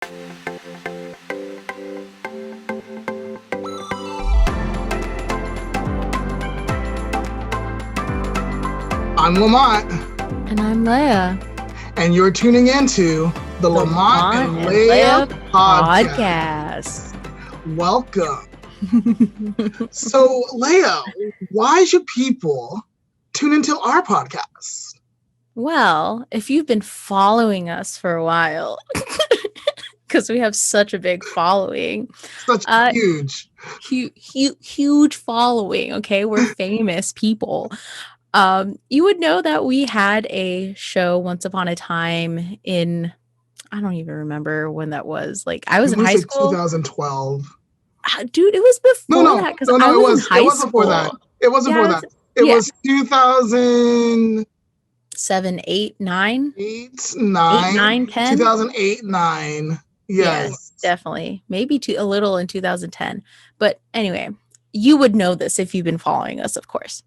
I'm Lamont. And I'm Leah. And you're tuning into the Lamont N Leah Podcast. Welcome. So, Leah, why should people tune into our podcast? Well, if you've been following us for a while, because we have such a big following. Such huge following, okay? We're famous people. You would know that we had a show once upon a time in, I don't even remember when that was. Like, I was in high school. 2012. Dude, it was before that because I was in high school. It was before that. It was before that. It was 2007, 8, 9? 8, 9, 10? 2008, 9. Yes, definitely. Maybe a little in 2010. But anyway, you would know this if you've been following us, of course.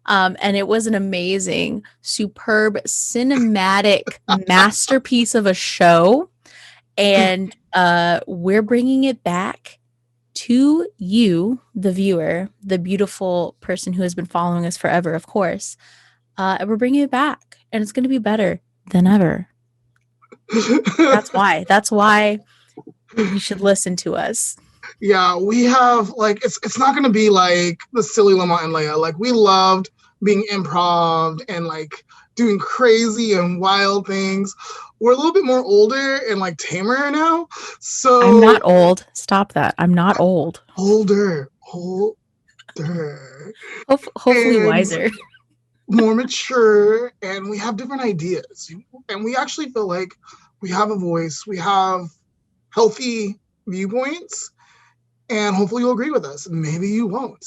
And it was an amazing, superb, cinematic masterpiece of a show. And we're bringing it back to you, the viewer, the beautiful person who has been following us forever, of course. And we're bringing it back. And it's going to be better than ever. That's why you should listen to us. Yeah, we have, like, it's not going to be like the silly Lamont and Leah. Like, we loved being improv and, like, doing crazy and wild things. We're a little bit more older and, like, tamer now. So I'm not old. Stop that. I'm not old. Older. Hopefully and wiser. More mature, and we have different ideas. And we actually feel like we have a voice. We have healthy viewpoints. And hopefully you'll agree with us. Maybe you won't.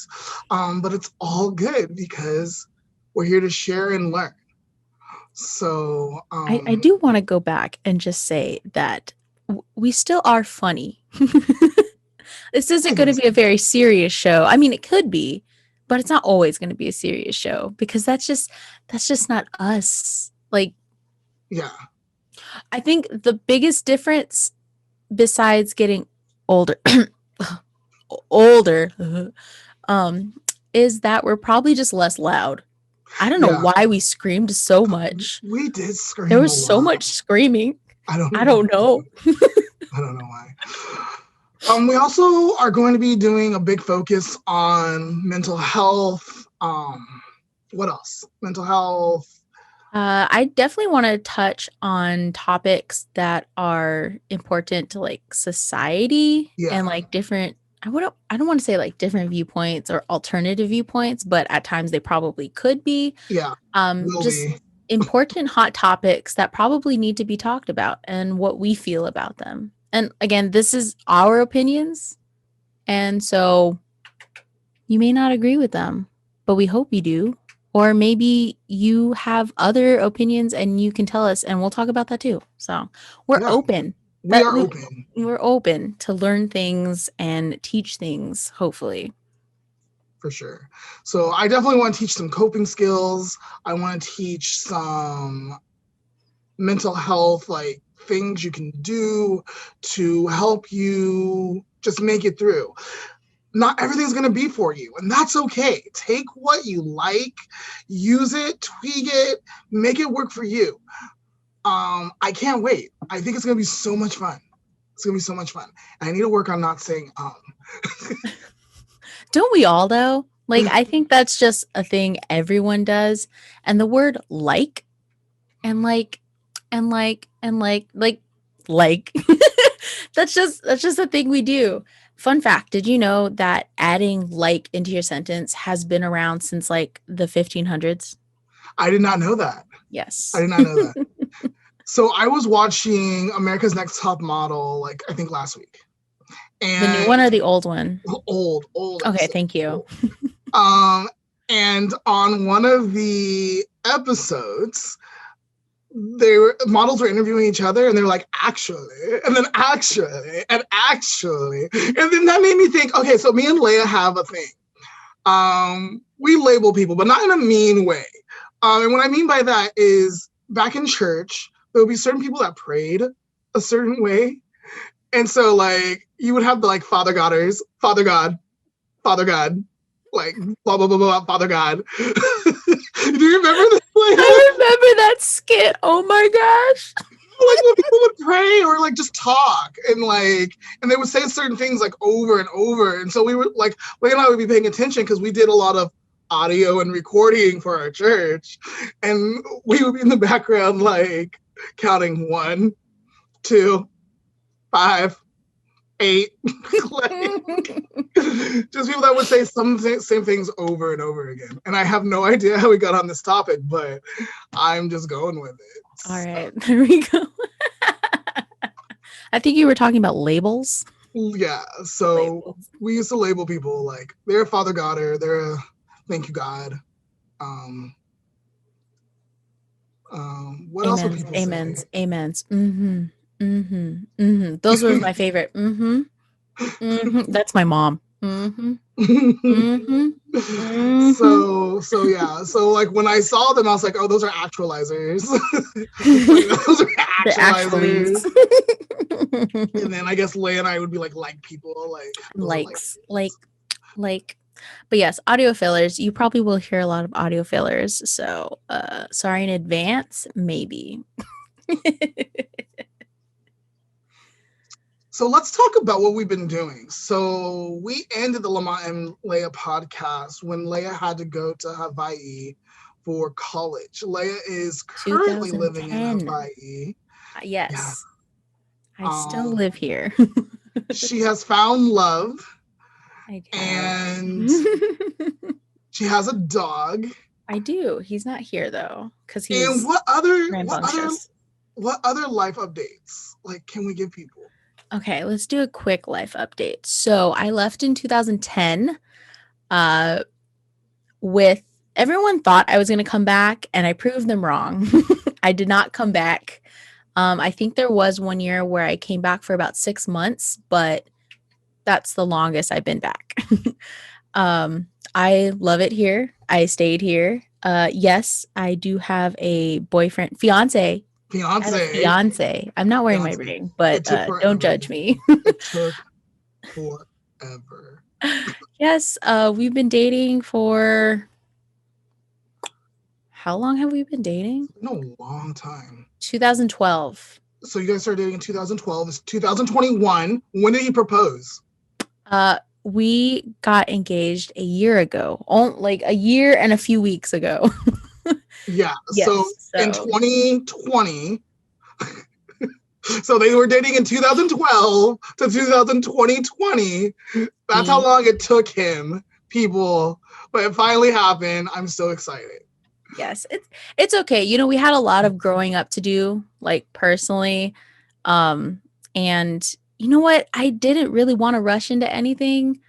But it's all good because we're here to share and learn. So I do want to go back and just say that we still are funny. This isn't going to be a very serious show. I mean, it could be, but it's not always going to be a serious show because that's just not us. Like, yeah. I think the biggest difference besides getting older is that we're probably just less loud. I don't know why we screamed so much. We did scream. There was so much screaming. I don't know. I don't know why. We also are going to be doing a big focus on mental health. What else? Mental health. I definitely want to touch on topics that are important to, like, society and, like, different. I don't want to say, like, different viewpoints or alternative viewpoints, but at times they probably could be. Yeah. Just important hot topics that probably need to be talked about and what we feel about them. And again, this is our opinions. And so you may not agree with them, but we hope you do. Or maybe you have other opinions and you can tell us and we'll talk about that too. So we're open. We're open to learn things and teach things, hopefully. For sure. So I definitely want to teach some coping skills. I want to teach some mental health, like, things you can do to help you just make it through. Not everything's going to be for you, and that's okay. Take what you like, use it, tweak it, make it work for you. I can't wait. I think it's going to be so much fun. It's going to be so much fun. And I need to work on not saying Don't we all, though? Like, I think that's just a thing everyone does. And the word like and like and like and like that's just a thing we do. Fun fact, did you know that adding like into your sentence has been around since, like, the 1500s? I did not know that. Yes. I did not know that. So I was watching America's Next Top Model, like, I think last week. And the new one or the old one? Old. Okay, thank you. And on one of the episodes, models were interviewing each other and they're like, actually, and then actually, and actually. And then that made me think, okay, so me and Leah have a thing. We label people, but not in a mean way. And what I mean by that is back in church, there would be certain people that prayed a certain way. And so like you would have the like Father Godders, Father God, like blah blah blah blah Father God. Do you remember this? Like, I remember that skit. Oh my gosh. like when people would pray or like just talk and they would say certain things like over and over. And so we were like, Leah and I would be paying attention because we did a lot of audio and recording for our church. And we would be in the background like counting 1, 2, 5, 8. Like, just people that would say same things over and over again. And I have no idea how we got on this topic, but I'm just going with it. All right, there we go. I think you were talking about labels. Yeah, so we used to label people like they're a Father God or they're a thank you God. What else would people say? Amens. Mm-hmm. Mm-hmm. Mm-hmm. Those were my favorite. Mm-hmm. Mm-hmm. That's my mom. Mm-hmm. Mm-hmm. Mm-hmm. So yeah. So like when I saw them, I was like, oh, those are actualizers. Those are actualizers. And then I guess Leah and I would be like people, likes. But yes, audio fillers. You probably will hear a lot of audio fillers. So sorry in advance, maybe. So let's talk about what we've been doing. So we ended the Lamont N Leah podcast when Leah had to go to Hawaii for college. Leah is currently living in Hawaii. Yes. Yeah. I still live here. She has found love. And she has a dog. I do. He's not here though, because he's. And what other life updates like can we give people? Okay, let's do a quick life update. So I left in 2010. With everyone thought I was going to come back, and I proved them wrong. I did not come back. I think there was one year where I came back for about 6 months, but that's the longest I've been back. I love it here. I stayed here. Yes, I do have a boyfriend, fiance. I'm not wearing my ring, but don't judge me. It took forever. Yes, we've been dating for. How long have we been dating? No, long time. 2012. So you guys started dating in 2012. It's 2021. When did he propose? We got engaged a year ago. Like a year and a few weeks ago. Yeah. Yes, so in 2020. So they were dating in 2012 to 2020. That's how long it took him, people. But it finally happened. I'm so excited. Yes, it's okay. You know, we had a lot of growing up to do, like personally. And you know what? I didn't really want to rush into anything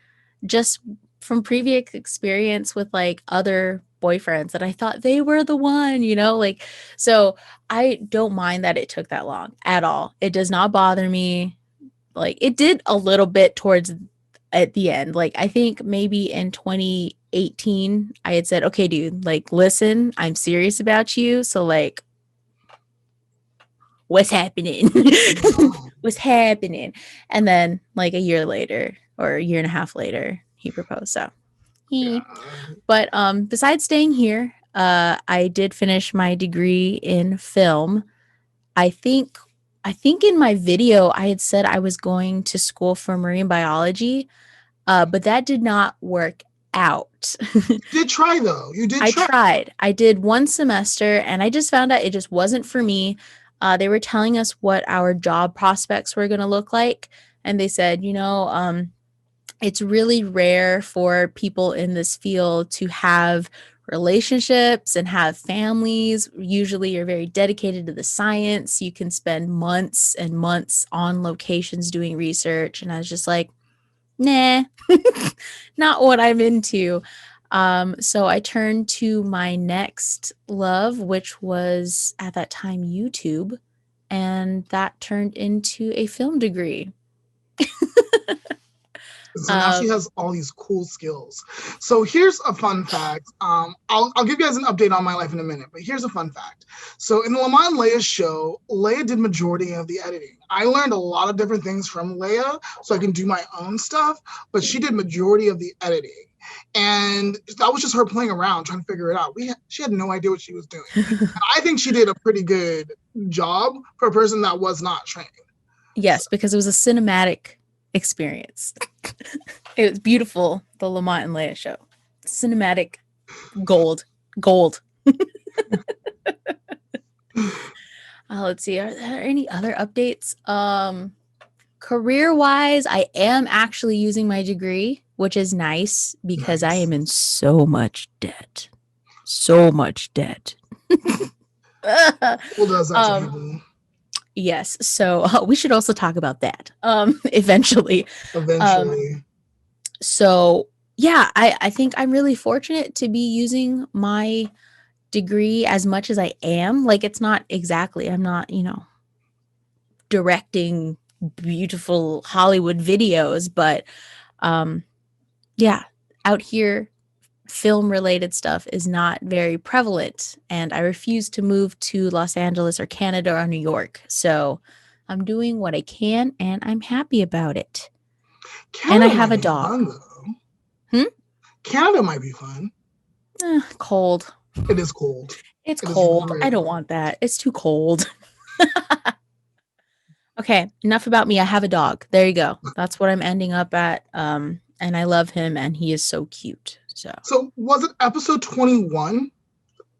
just from previous experience with like other boyfriends that I thought they were the one, you know, like, so I don't mind that it took that long at all. It does not bother me. Like it did a little bit towards at the end. Like I think maybe in 2018, I had said, okay, dude, like, listen, I'm serious about you. So like, what's happening? What's happening? And then like a year later or a year and a half later, he proposed. So but besides staying here, I did finish my degree in film. I think in my video I had said I was going to school for marine biology, but that did not work out. You did try though. I tried. I did one semester and I just found out it just wasn't for me. They were telling us what our job prospects were going to look like. And they said, you know, it's really rare for people in this field to have relationships and have families. Usually you're very dedicated to the science. You can spend months and months on locations doing research. And I was just like, nah, not what I'm into. So I turned to my next love, which was at that time YouTube, and that turned into a film degree. So now she has all these cool skills. So here's a fun fact. I'll give you guys an update on my life in a minute, but here's a fun fact. So in the Lamont N Leah show, Leah did majority of the editing. I learned a lot of different things from Leah so I can do my own stuff, but she did majority of the editing. And that was just her playing around, trying to figure it out. She had no idea what she was doing. And I think she did a pretty good job for a person that was not trained. Yes, because it was a cinematic experience. It was beautiful. The Lamont N Leah show, cinematic gold. Let's see. Are there any other updates? Career wise, I am actually using my degree, which is nice because I am in so much debt. Well, does that to people? Yes. So we should also talk about that eventually. So yeah, I think I'm really fortunate to be using my degree as much as I am. Like, it's not exactly, I'm not, directing beautiful Hollywood videos, but yeah, out here, film related stuff is not very prevalent, and I refuse to move to Los Angeles or Canada or New York. So I'm doing what I can, and I'm happy about it. Canada, and I have a dog. Canada might be fun. Cold. It is cold. It's cold. I don't want that. It's too cold. Okay, enough about me. I have a dog. There you go. That's what I'm ending up at. And I love him, and he is so cute. So was it episode 21?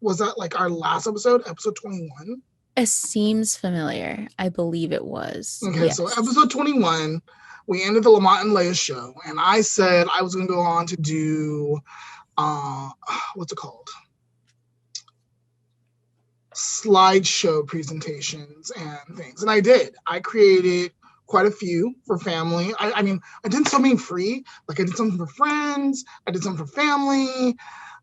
Was that like our last episode, episode 21? It seems familiar. I believe it was. Okay, yes. So episode 21, we ended the Lamont N Leah show, and I said I was going to go on to do, what's it called? Slideshow presentations and things. And I did. I created quite a few for family. I mean, I did something free. Like, I did something for friends. I did something for family.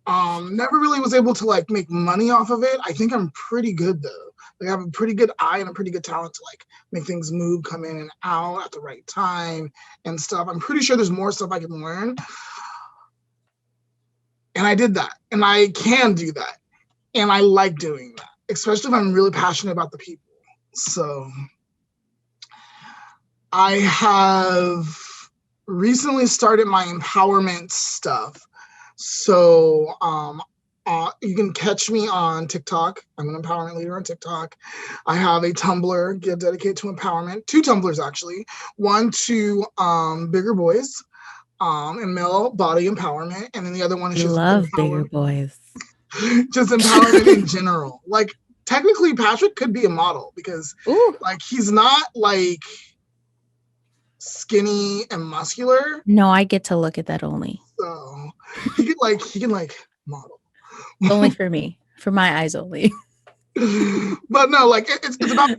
Never really was able to like make money off of it. I think I'm pretty good though. Like, I have a pretty good eye and a pretty good talent to like make things move, come in and out at the right time and stuff. I'm pretty sure there's more stuff I can learn. And I did that. And I can do that. And I like doing that, especially if I'm really passionate about the people. So I have recently started my empowerment stuff. So you can catch me on TikTok. I'm an empowerment leader on TikTok. I have a Tumblr dedicated to empowerment. 2 Tumblrs, actually. One to bigger boys and male body empowerment. And then the other one is just love bigger boys. Just empowerment in general. Like, technically Patrick could be a model because like he's not like skinny and muscular. No, I get to look at that only. So he can model. Only for me, for my eyes only. But no, like it's about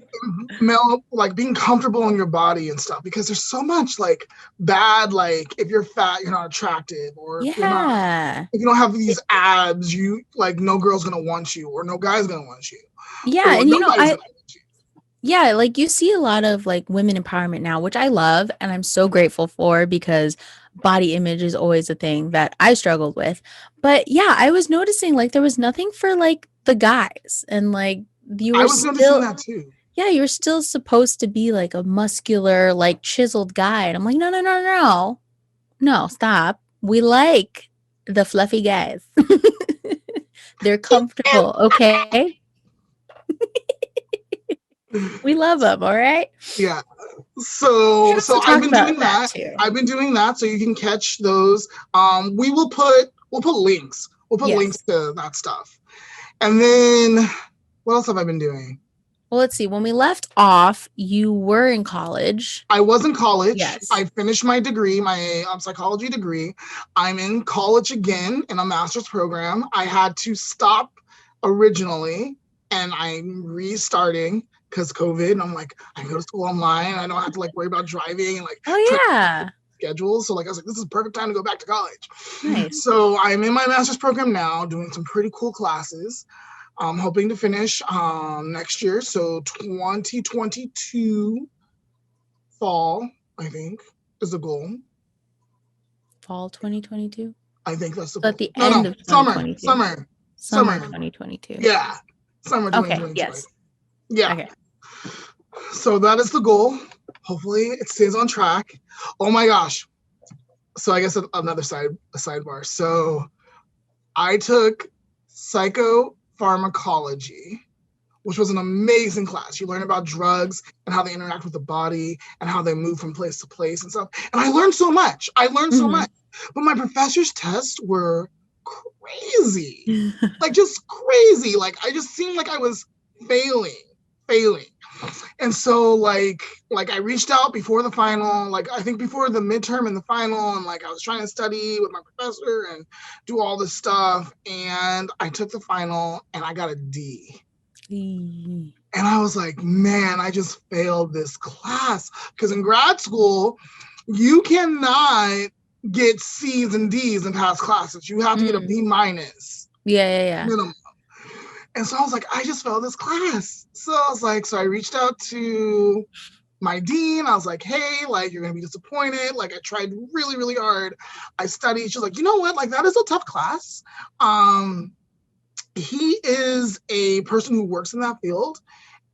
male, like being comfortable in your body and stuff, because there's so much like bad, like if you're fat, you're not attractive, or if you don't have these abs, you like no girl's gonna want you, or no guy's gonna want you. Yeah, and like you see a lot of like women empowerment now, which I love and I'm so grateful for, because body image is always a thing that I struggled with. But yeah, I was noticing like there was nothing for like the guys, and like you were noticing that too. Yeah, you're still supposed to be like a muscular, like chiseled guy. And I'm like, no, stop. We like the fluffy guys. They're comfortable, okay? We love them, all right? Yeah. So I've been doing that. I've been doing that, so you can catch those. We'll put links. We'll put links to that stuff. And then what else have I been doing? Well, let's see. When we left off, you were in college. I was in college. Yes. I finished my degree, my psychology degree. I'm in college again in a master's program. I had to stop originally, and I'm restarting because COVID. And I'm like, I can go to school online. I don't have to like worry about driving and like schedules. So like I was like, this is the perfect time to go back to college. Nice. So I'm in my master's program now, doing some pretty cool classes. I'm hoping to finish next year. So 2022 fall, I think, is the goal. Fall 2022? I think that's At the end of 2022. Summer 2022. Yeah. Summer 2022. Okay, yes. Yeah. Okay. So that is the goal. Hopefully it stays on track. Oh my gosh. So I guess another sidebar. So I took psychopharmacology, which was an amazing class. You learn about drugs and how they interact with the body and how they move from place to place and stuff. And I learned so much. So much. But my professor's tests were crazy. Like just crazy. Like I just seemed like I was failing. And so like I reached out before the final, like I think before the midterm and the final, and like I was trying to study with my professor and do all this stuff. And I took the final and I got a D. And I was like, man, I just failed this class. Because in grad school, you cannot get C's and D's in past classes. You have to get a B minus. Yeah. Minimum. And so I was like, I just failed this class. So I was like, so I reached out to my dean. I was like, hey, like, you're going to be disappointed. Like, I tried really, really hard. I studied. She's like, you know what? Like, that is a tough class. He is a person who works in that field.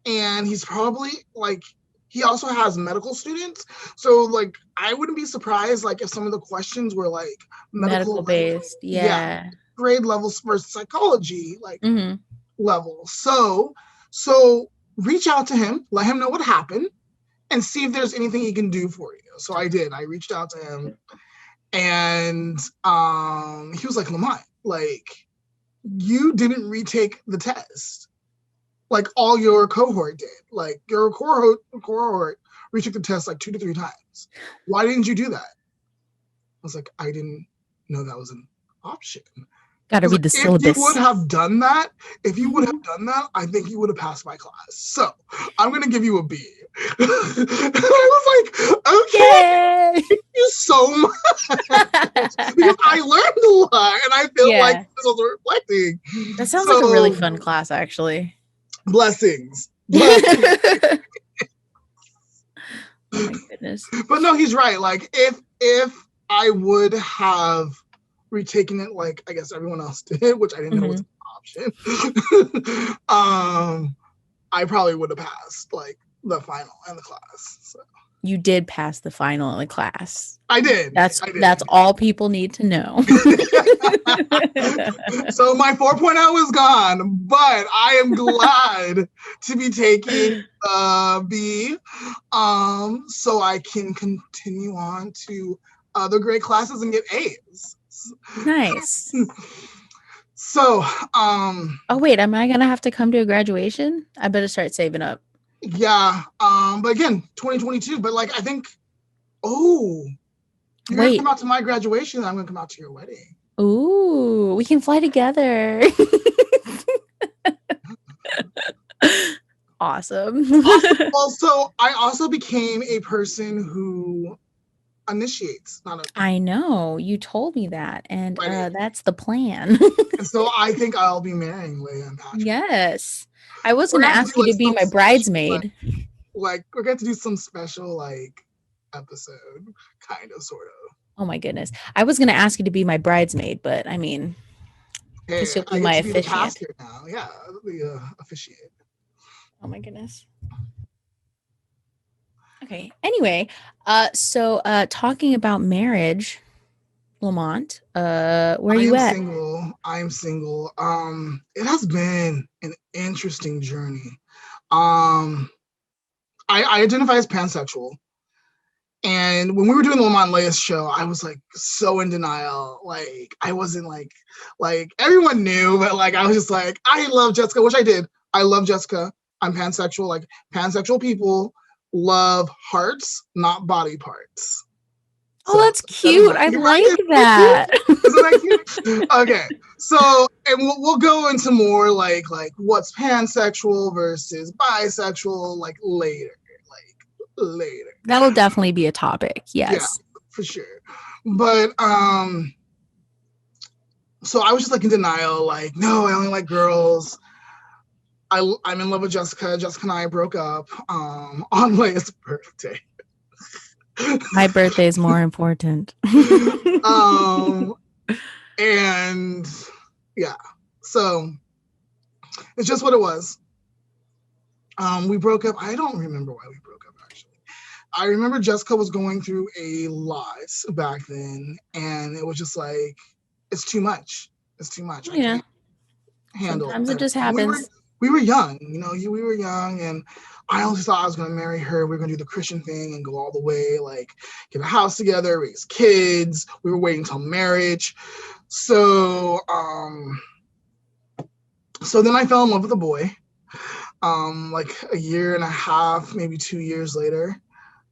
And he's probably, like, he also has medical students. So, like, I wouldn't be surprised, like, if some of the questions were, like, medical based. Yeah. Grade levels for psychology, like, level. So reach out to him, let him know what happened, and see if there's anything he can do for you. So I did. I reached out to him, and he was like, Lamont, like, you didn't retake the test. Like all your cohort did. Like your cohort retook the test like 2 to 3 times. Why didn't you do that? I was like, I didn't know that was an option. Got to read the syllabus. If you would have done that, I think you would have passed my class. So I'm going to give you a B. And I was like, okay, thank you so much. Because I learned a lot and I feel like this was reflecting. That sounds like a really fun class, actually. Blessings. Oh my goodness. But no, he's right. Like if I would have retaking it like I guess everyone else did, which I didn't know was an option, I probably would have passed like the final and the class. So. You did pass the final and the class. I did. That's all people need to know. So my 4.0 is gone, but I am glad to be taking B, so I can continue on to other great classes and get A's. Nice. So, oh wait, am I gonna have to come to a graduation? I better start saving up. Yeah. But again, 2022. But like, I think, you're gonna come out to my graduation. And I'm gonna come out to your wedding. Ooh, we can fly together. Awesome. Also, I also became a person who initiates. I know you told me that, and that's the plan. And so I think I'll be marrying Leah and Patrick. Yes, I was going to ask you to be my bridesmaid. Like we're going to do some special like episode, kind of, sort of. Oh my goodness, I was going to ask you to be my bridesmaid, but I mean, you'll be my officiant now. Yeah, the officiate. Oh my goodness. Okay. Anyway, so talking about marriage, Lamont, where are you at? I'm single. It has been an interesting journey. I identify as pansexual. And when we were doing the Lamont Leah show, I was like so in denial. Like I wasn't like everyone knew, but like I was just like, I love Jessica, which I did. I love Jessica. I'm pansexual. Like pansexual people love hearts, not body parts. Oh, so, that's cute. I like that. Isn't that cute? Okay. So, and we'll go into more like what's pansexual versus bisexual like later. That'll definitely be a topic. Yes. Yeah, for sure. But so I was just like in denial, like, no, I only like girls. I'm in love with Jessica. Jessica and I broke up on Leah's birthday. My birthday is more important. And yeah, so it's just what it was. We broke up. I don't remember why we broke up, actually. I remember Jessica was going through a lot back then, and it was just like, it's too much. It's too much. I can't handle it. Sometimes it just happens. We were young, we were young, and I honestly thought I was going to marry her. We were going to do the Christian thing and go all the way, like get a house together, raise kids. We were waiting until marriage. So then I fell in love with a boy, like a year and a half, maybe 2 years later.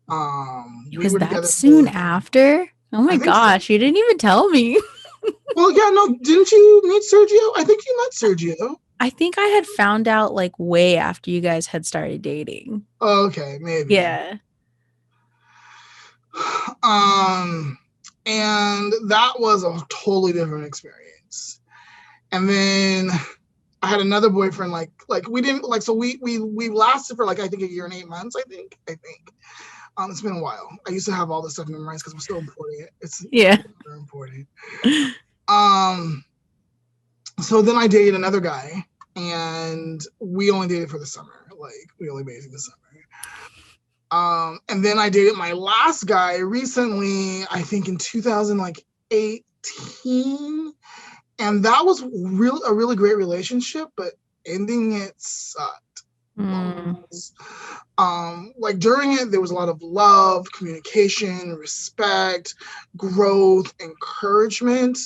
Was that soon after? Oh my gosh, you didn't even tell me. Well, yeah, no, didn't you meet Sergio? I think you met Sergio. I think I had found out like way after you guys had started dating. Oh, okay, maybe. Yeah. And that was a totally different experience. And then I had another boyfriend, like we didn't like, so we lasted for like, I think 1 year and 8 months, I think. It's been a while. I used to have all this stuff memorized because we're still importing it. It's very important. So then I dated another guy, and we only dated for the summer. Like, we only dated the summer. And then I dated my last guy recently, I think in 2018. And that was a really great relationship, but ending it sucked. Like during it, there was a lot of love, communication, respect, growth, encouragement,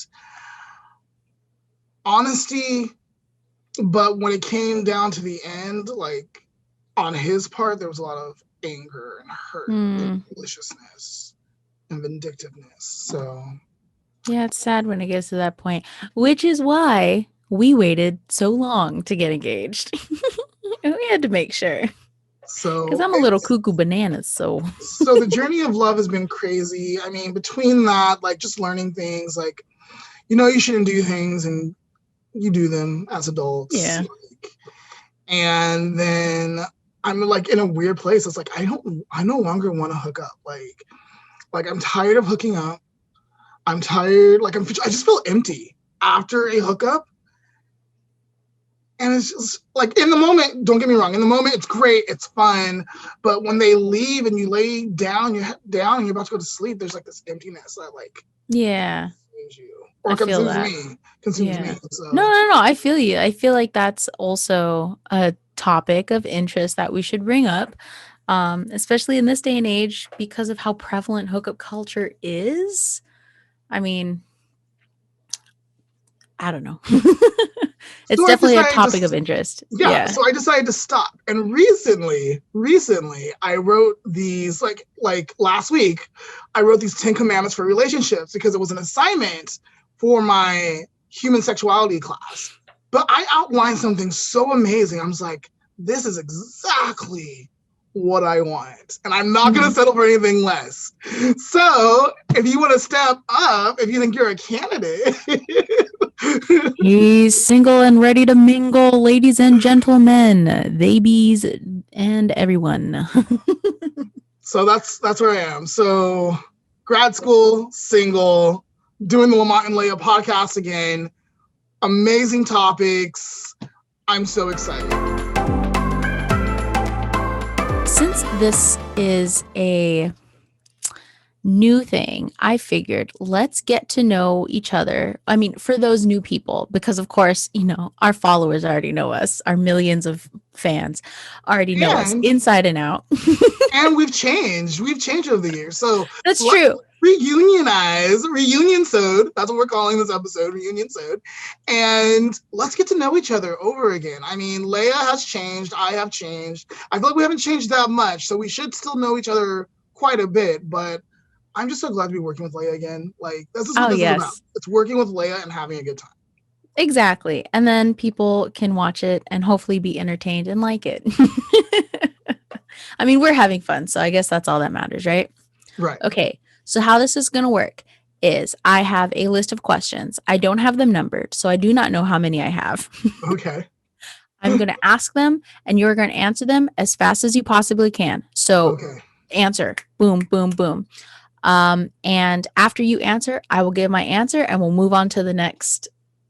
honesty. But when it came down to the end, like on his part, there was a lot of anger and hurt and maliciousness and vindictiveness. So yeah, it's sad when it gets to that point, which is why we waited so long to get engaged. And we had to make sure. So because I'm a little cuckoo bananas, so the journey of love has been crazy. I mean, between that, like just learning things, like you shouldn't do things and you do them as adults. Yeah. And then I'm like in a weird place. It's like I no longer want to hook up. Like I'm tired of hooking up. I'm tired. Like I just feel empty after a hookup. And it's just like in the moment, don't get me wrong, in the moment, it's great, it's fun. But when they leave and you lay down, your head down and you're about to go to sleep, there's like this emptiness that like consumes you. Or consumes me. So. No. I feel you. I feel like that's also a topic of interest that we should bring up, especially in this day and age because of how prevalent hookup culture is. I mean, I don't know. It's definitely a topic of interest. Yeah. So I decided to stop. And recently, I wrote these, like last week, I wrote these 10 commandments for relationships because it was an assignment for my human sexuality class. But I outlined something so amazing. I was like, this is exactly what I want. And I'm not going to settle for anything less. So if you want to step up, if you think you're a candidate. He's single and ready to mingle, ladies and gentlemen, babies and everyone. So that's where I am. So grad school, single, doing the Lamont N Leah Podcast again. Amazing topics. I'm so excited. Since this is a new thing, I figured let's get to know each other. I mean, for those new people, because of course, our followers already know us. Our millions of fans already know us inside and out. And we've changed over the years. So that's true. Reunionsode. That's what we're calling this episode, Reunionsode. And let's get to know each other over again. I mean, Leah has changed. I have changed. I feel like we haven't changed that much. So we should still know each other quite a bit. But I'm just so glad to be working with Leah again. Like, this is what this is about. It's working with Leah and having a good time. Exactly. And then people can watch it and hopefully be entertained and like it. I mean, we're having fun. So I guess that's all that matters, right? Right. Okay. So how this is going to work is I have a list of questions. I don't have them numbered, so I do not know how many I have. Okay. I'm going to ask them, and you're going to answer them as fast as you possibly can. So answer. Boom, boom, boom. And after you answer, I will give my answer and we'll move on to the next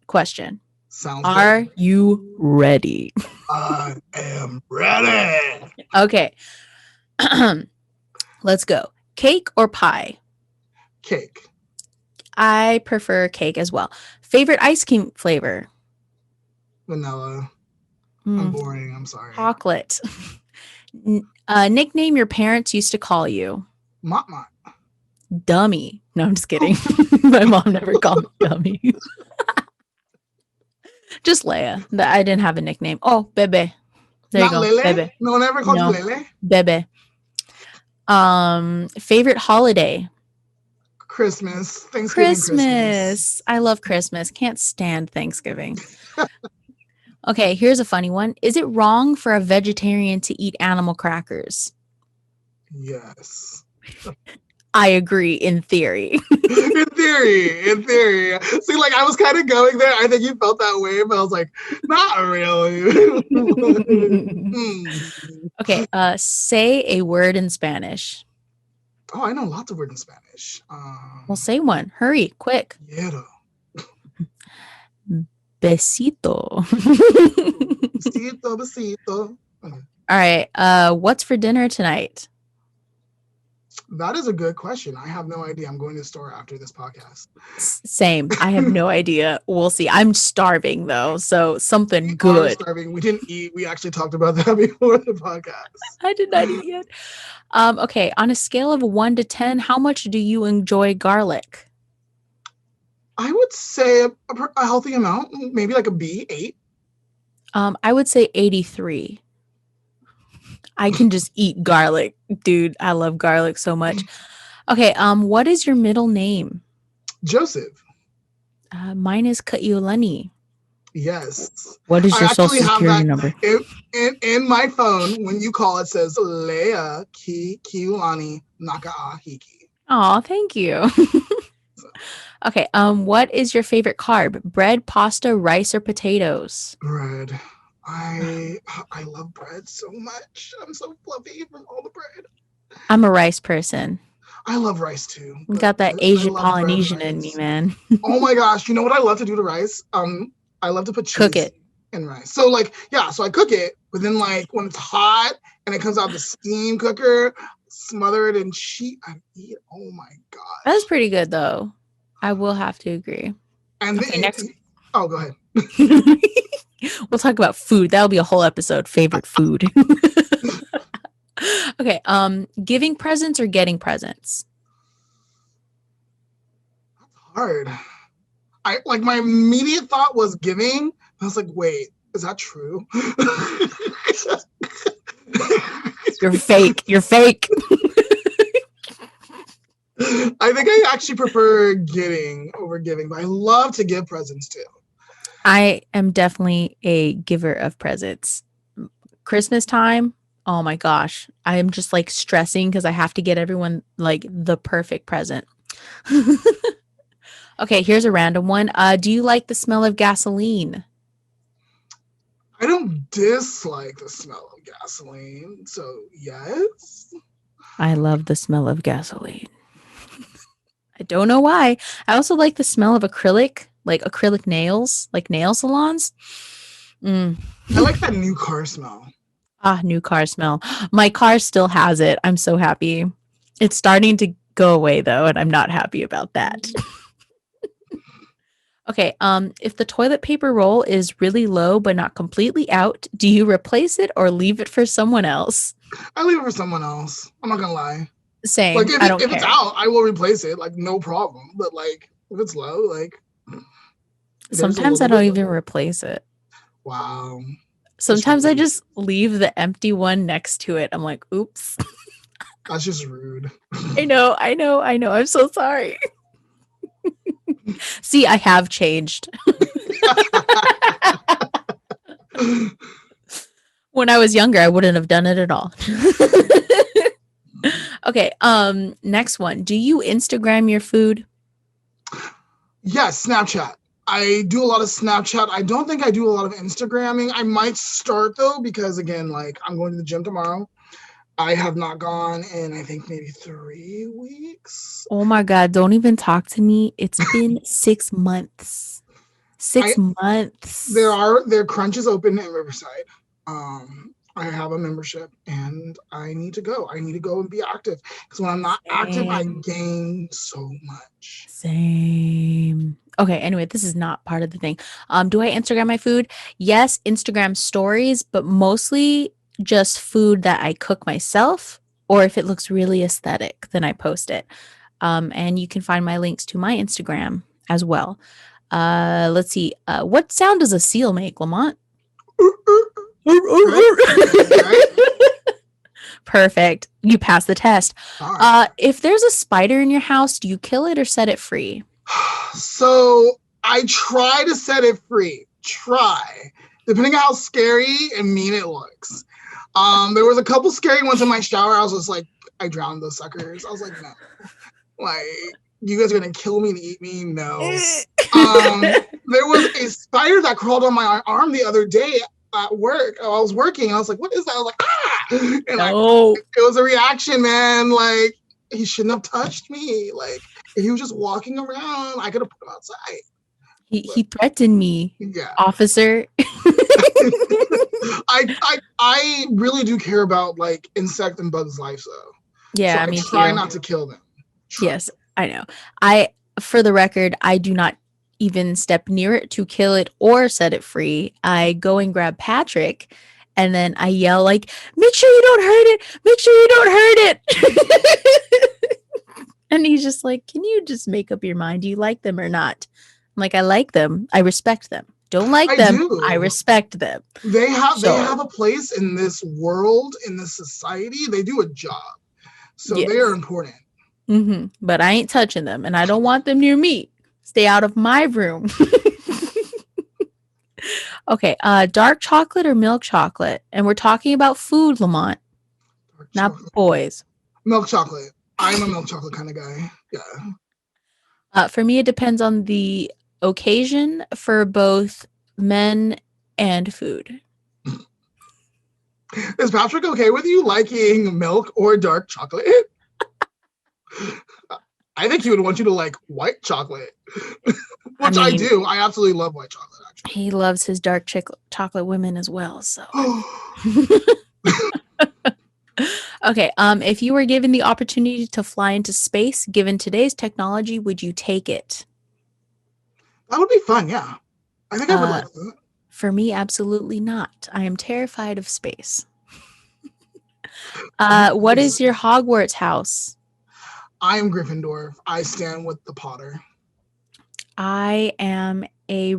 question. Sounds Are good. you ready? I am ready. Okay. Let's go. Cake or pie? Cake. I prefer cake as well. Favorite ice cream flavor? Vanilla. I'm boring. I'm sorry. Chocolate. Nickname your parents used to call you? Mott Mott. Dummy. No, I'm just kidding. My mom never called me dummy. Just Leia. I didn't have a nickname. Oh, Bebe. There Not you go. Lele? Bebe. No one ever called No. you Lele? Bebe. Favorite holiday? Christmas. Thanksgiving. Christmas. I love Christmas. Can't stand Thanksgiving. Okay, here's a funny one. Is it wrong for a vegetarian to eat animal crackers? Yes. I agree in theory. In theory. See, like I was kind of going there. I think you felt that way, but I was like, not really. Okay, say a word in Spanish. Oh, I know lots of words in Spanish. Well, say one. Hurry, quick. Quiero. Besito. Besito. Okay. All right. What's for dinner tonight? That is a good question. I have no idea. I'm going to the store after this podcast. Same. I have no idea. We'll see. I'm starving though, so something good. Starving. We didn't eat. We actually talked about that before the podcast. I did not eat yet. Okay. On a scale of 1 to 10, how much do you enjoy garlic? I would say a healthy amount, maybe like a B, 8. I would say 83. I can just eat garlic. Dude, I love garlic so much. Okay, what is your middle name? Joseph. Mine is Kaiulani. Yes. What is your social security number? In my phone, when you call, it says Leah Kiulani Nakaahiki. Oh, thank you. Okay, what is your favorite carb? Bread, pasta, rice, or potatoes? Bread. I love bread so much. I'm so fluffy from all the bread. I'm a rice person. I love rice too. You got that Asian Polynesian in me, man. Oh my gosh. You know what I love to do to rice? I love to put cheese Cook it in rice. So like, yeah, so I cook it, but then like when it's hot and it comes out the steam cooker, smother it in cheese. I eat. Oh my gosh. That's pretty good though. I will have to agree. And okay, next. Oh, go ahead. We'll talk about food. That'll be a whole episode. Favorite food. Okay. Giving presents or getting presents? That's hard. My immediate thought was giving. I was like, wait, is that true? You're fake. You're fake. I think I actually prefer getting over giving, but I love to give presents too. I am definitely a giver of presents. Christmas time, oh my gosh. I am just like stressing because I have to get everyone like the perfect present. Okay, here's a random one. Do you like the smell of gasoline? I don't dislike the smell of gasoline, so yes. I love the smell of gasoline. I don't know why. I also like the smell of acrylic nails, like nail salons. I like that new car smell. New car smell. My car still has it. I'm so happy. It's starting to go away though, and I'm not happy about that. Okay, if the toilet paper roll is really low but not completely out, do you replace it or leave it for someone else? I leave it for someone else. I'm not gonna lie. Same. Like if it's out, I will replace it. Like no problem. But like if it's low, like sometimes I don't even replace it. Wow. Sometimes I just leave the empty one next to it. I'm like, oops. That's just rude. I know. I'm so sorry. See, I have changed. When I was younger, I wouldn't have done it at all. Okay, next one. Do you Instagram your food? Yes, Snapchat. I do a lot of Snapchat. I don't think I do a lot of Instagramming. I might start though, because again, like I'm going to the gym tomorrow. I have not gone in, I think, maybe 3 weeks. Oh my God, don't even talk to me. It's been 6 months. 6 months. Their crunch is open in Riverside. I have a membership and I need to go. I need to go and be active because when I'm not active, I gain so much. Same. Okay, anyway, this is not part of the thing. Do I Instagram my food? Yes, Instagram stories, but mostly just food that I cook myself, or if it looks really aesthetic, then I post it. And you can find my links to my Instagram as well. Let's see. What sound does a seal make, Lamont? Perfect. You passed the test. If there's a spider in your house, do you kill it or set it free? So I try to set it free. Depending on how scary and mean it looks. There was a couple scary ones in my shower. I was just like, I drowned those suckers. I was like, no. Like, you guys are gonna kill me to eat me? No. There was a spider that crawled on my arm the other day at work. I was working and I was like, what is that? I was like, ah! And it was a reaction, man. Like, he shouldn't have touched me. Like, if he was just walking around, I could have put him outside. He threatened me, officer. I really do care about like insect and bugs' lives though. Yeah, so I try not to kill them. Yes, I know. For the record, I do not even step near it to kill it or set it free. I go and grab Patrick and then I yell like, make sure you don't hurt it. Make sure you don't hurt it. And he's just like, can you just make up your mind? Do you like them or not? I'm like, I like them. I respect them. Don't like them. I respect them. They have a place in this world, in this society. They do a job. So they are important. Mm-hmm. But I ain't touching them and I don't want them near me. Stay out of my room. Okay, dark chocolate or milk chocolate? And we're talking about food, Lamont, not boys. Milk chocolate. I'm a milk chocolate kind of guy. Yeah. For me, it depends on the occasion for both men and food. Is Patrick okay with you liking milk or dark chocolate? I think he would want you to like white chocolate, which I do. I absolutely love white chocolate, actually. He loves his dark chocolate women as well. So, okay. If you were given the opportunity to fly into space, given today's technology, would you take it? That would be fun. Yeah, I think I would like that. For me, absolutely not. I am terrified of space. What is your Hogwarts house? I am Gryffindor. I stand with the Potter. I am a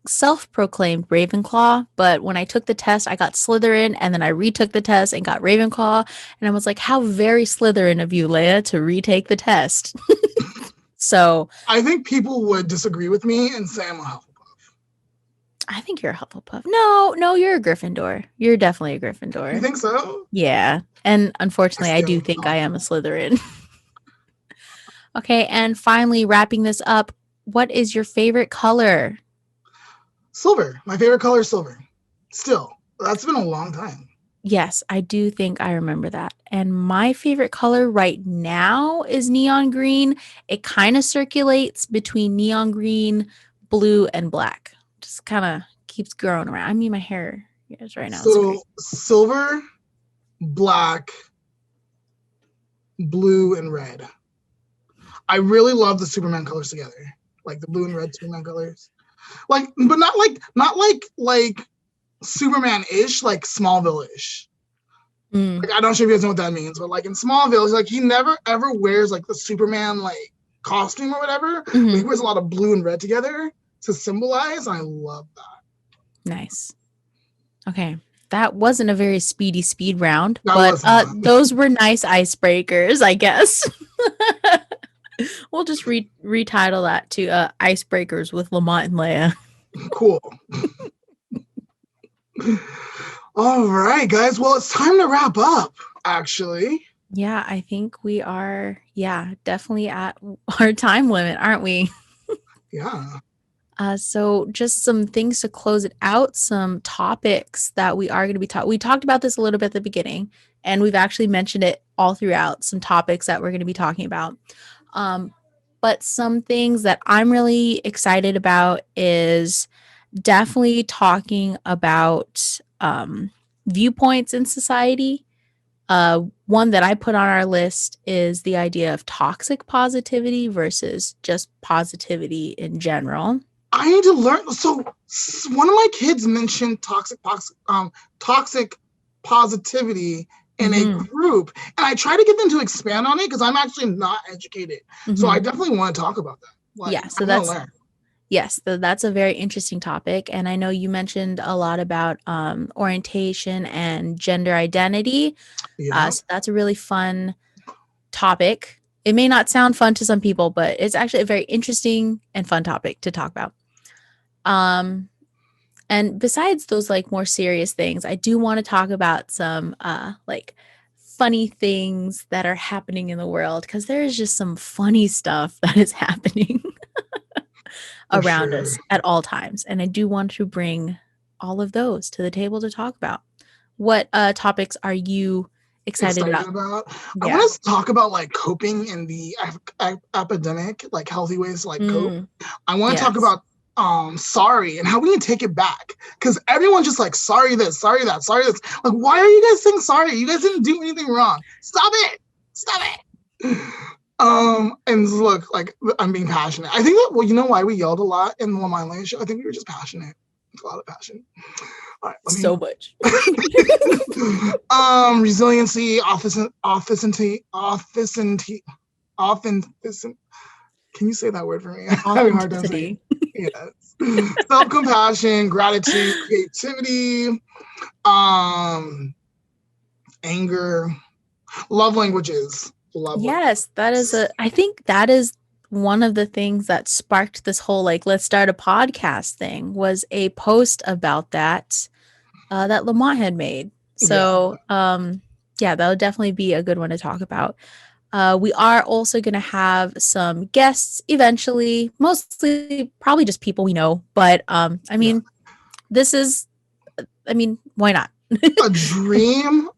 self-proclaimed Ravenclaw, but when I took the test, I got Slytherin, and then I retook the test and got Ravenclaw, and I was like, how very Slytherin of you, Leah, to retake the test. So I think people would disagree with me and say I'm a Hufflepuff. I think you're a Hufflepuff. No, you're a Gryffindor. You're definitely a Gryffindor. You think so? Yeah, and unfortunately, I do think I am a Slytherin. Okay, and finally, wrapping this up, what is your favorite color? Silver. My favorite color is silver. Still, that's been a long time. Yes, I do think I remember that. And my favorite color right now is neon green. It kind of circulates between neon green, blue, and black. Just kind of keeps growing around. I mean, my hair is right now. So silver, black, blue, and red. I really love the Superman colors together, like the blue and red Superman colors, like, but not like Superman-ish, like Smallville-ish. Like, I don't know if you guys know what that means, but like in Smallville, like he never ever wears like the Superman like costume or whatever. But he wears a lot of blue and red together to symbolize. And I love that. Nice. Okay. That wasn't a very speed round, but those were nice icebreakers, I guess. We'll just retitle that to Icebreakers with Lamont and Leah. Cool. All right, guys. Well, it's time to wrap up, actually. Yeah, I think we are, definitely at our time limit, aren't we? Yeah. So just some things to close it out, some topics that we are going to be we talked about this a little bit at the beginning, and we've actually mentioned it all throughout some topics that we're going to be talking about. But some things that I'm really excited about is definitely talking about viewpoints in society. One that I put on our list is the idea of toxic positivity versus just positivity in general. I need to learn. So one of my kids mentioned toxic positivity in a group, and I try to get them to expand on it because I'm actually not educated. So I definitely want to talk about that. Like, yeah, so that's a very interesting topic. And I know you mentioned a lot about orientation and gender identity. So that's a really fun topic. It may not sound fun to some people, but it's actually a very interesting and fun topic to talk about. And besides those like more serious things, I do want to talk about some like funny things that are happening in the world, because there is just some funny stuff that is happening around us at all times. And I do want to bring all of those to the table to talk about. What topics are you excited about? I want to talk about like coping in the epidemic, like healthy ways to like cope. I want to talk about sorry and how we can take it back, because everyone's just like sorry this, sorry that, sorry this. Like, why are you guys saying sorry? You guys didn't do anything wrong. Stop it. And look, like, I'm being passionate. I think that, well, you know why we yelled a lot in the Lamont Leah Show? I think we were just passionate. It's a lot of passion. All right, so much. Resiliency, authenticity. Can you say that word for me? I'm having a hard time saying it. Yes. Self-compassion, gratitude, creativity, anger, love languages. Yes, that is I think that is one of the things that sparked this whole like let's start a podcast thing, was a post about that that Lamont had made. So that would definitely be a good one to talk about. We are also going to have some guests eventually, mostly probably just people we know, but this is, why not? a dream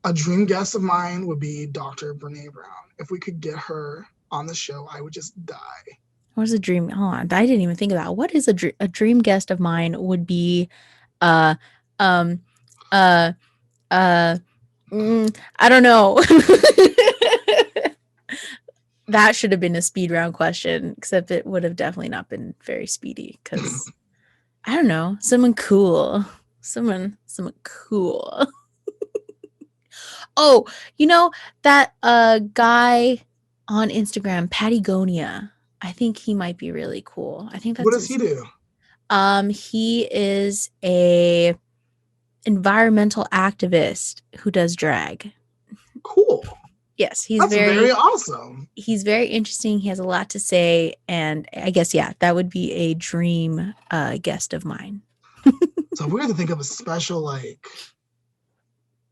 guest of mine would be Dr. Brene Brown. If we could get her on the show, I would just die. What is a dream? Hold on, I didn't even think of that. What is a dream guest of mine would be? I don't know. That should have been a speed round question, except it would have definitely not been very speedy, because I don't know, someone cool. Someone cool. Oh, you know that guy on Instagram, Patagonia. I think he might be really cool. I think that's what does he do? He is a environmental activist who does drag. Cool. Yes, that's very awesome. He's very interesting. He has a lot to say, and I guess that would be a dream guest of mine. So we're going to think of a special like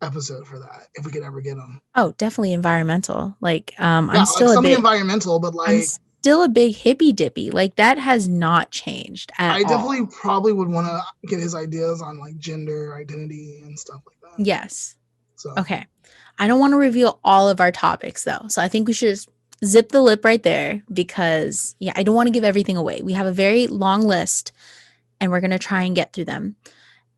episode for that if we could ever get him. Oh, definitely environmental. Like I'm still a bit environmental, but like I'm still a big hippy dippy. Like that has not changed at all. I definitely probably would want to get his ideas on like gender identity and stuff like that. Yes. So okay. I don't want to reveal all of our topics though. So I think we should just zip the lip right there, because I don't want to give everything away. We have a very long list and we're going to try and get through them.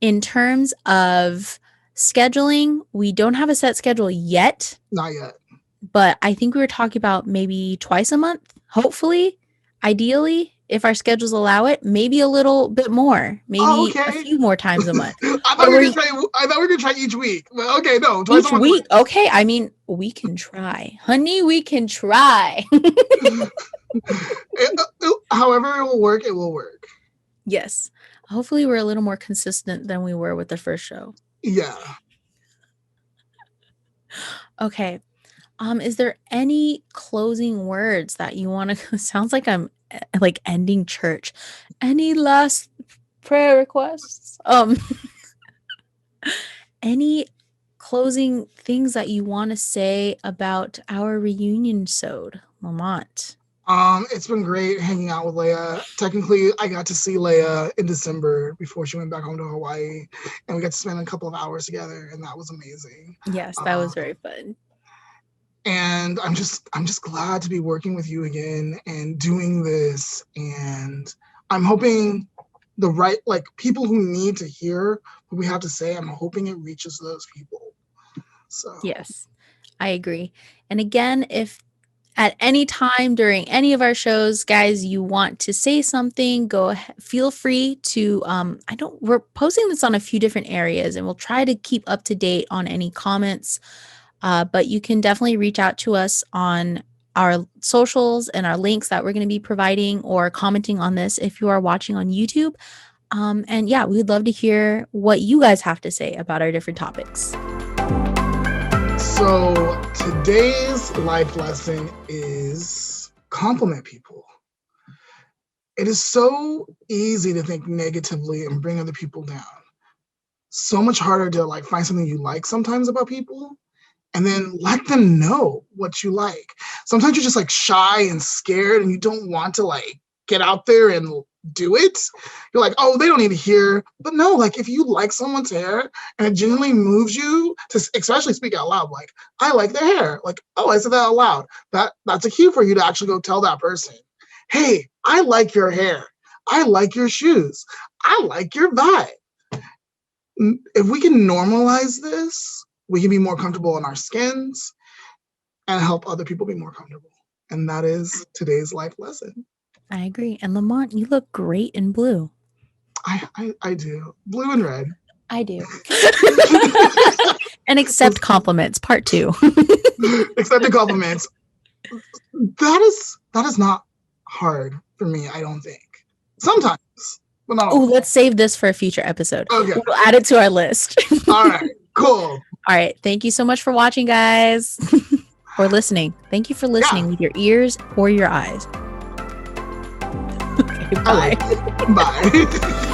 In terms of scheduling, we don't have a set schedule yet. Not yet. But I think we were talking about maybe twice a month, hopefully, ideally, if our schedules allow it, maybe a little bit more, maybe a few more times a month. I thought we were going to try each week. But okay, no. Each week? Okay, I mean, we can try. Honey, we can try. However it will work, it will work. Yes. Hopefully we're a little more consistent than we were with the first show. Yeah. Okay. Is there any closing words that you want to sounds like I'm like ending church. Any last prayer requests? Any closing things that you want to say about our Reunionsode, Lamont? It's been great hanging out with Leah. Technically, I got to see Leah in December before she went back home to Hawaii, and we got to spend a couple of hours together, and that was amazing. Yes, that was very fun. And I'm just glad to be working with you again and doing this. And I'm hoping the right, like, people who need to hear what we have to say, I'm hoping it reaches those people. So yes, I agree. And again, if at any time during any of our shows, guys, you want to say something, feel free to, we're posting this on a few different areas, and we'll try to keep up to date on any comments. But you can definitely reach out to us on our socials and our links that we're going to be providing, or commenting on this if you are watching on YouTube. And yeah, we'd love to hear what you guys have to say about our different topics. So today's life lesson is compliment people. It is so easy to think negatively and bring other people down. So much harder to like find something you like sometimes about people and then let them know what you like. Sometimes you're just like shy and scared and you don't want to like get out there and do it. You're like, oh, they don't need to hear. But no, like if you like someone's hair and it genuinely moves you to especially speak out loud, like, I like their hair. Like, oh, I said that out loud. That's a cue for you to actually go tell that person, hey, I like your hair. I like your shoes. I like your vibe. If we can normalize this, we can be more comfortable in our skins and help other people be more comfortable. And that is today's life lesson. I agree. And Lamont, you look great in blue. I do. Blue and red. I do. And accept compliments, part 2. Accepting compliments. That is not hard for me, I don't think. Sometimes, but not always. Oh, let's save this for a future episode. Okay. We'll add it to our list. All right, cool. All right. Thank you so much for watching, guys. Or listening. Thank you for listening with your ears or your eyes. Okay, bye. Bye.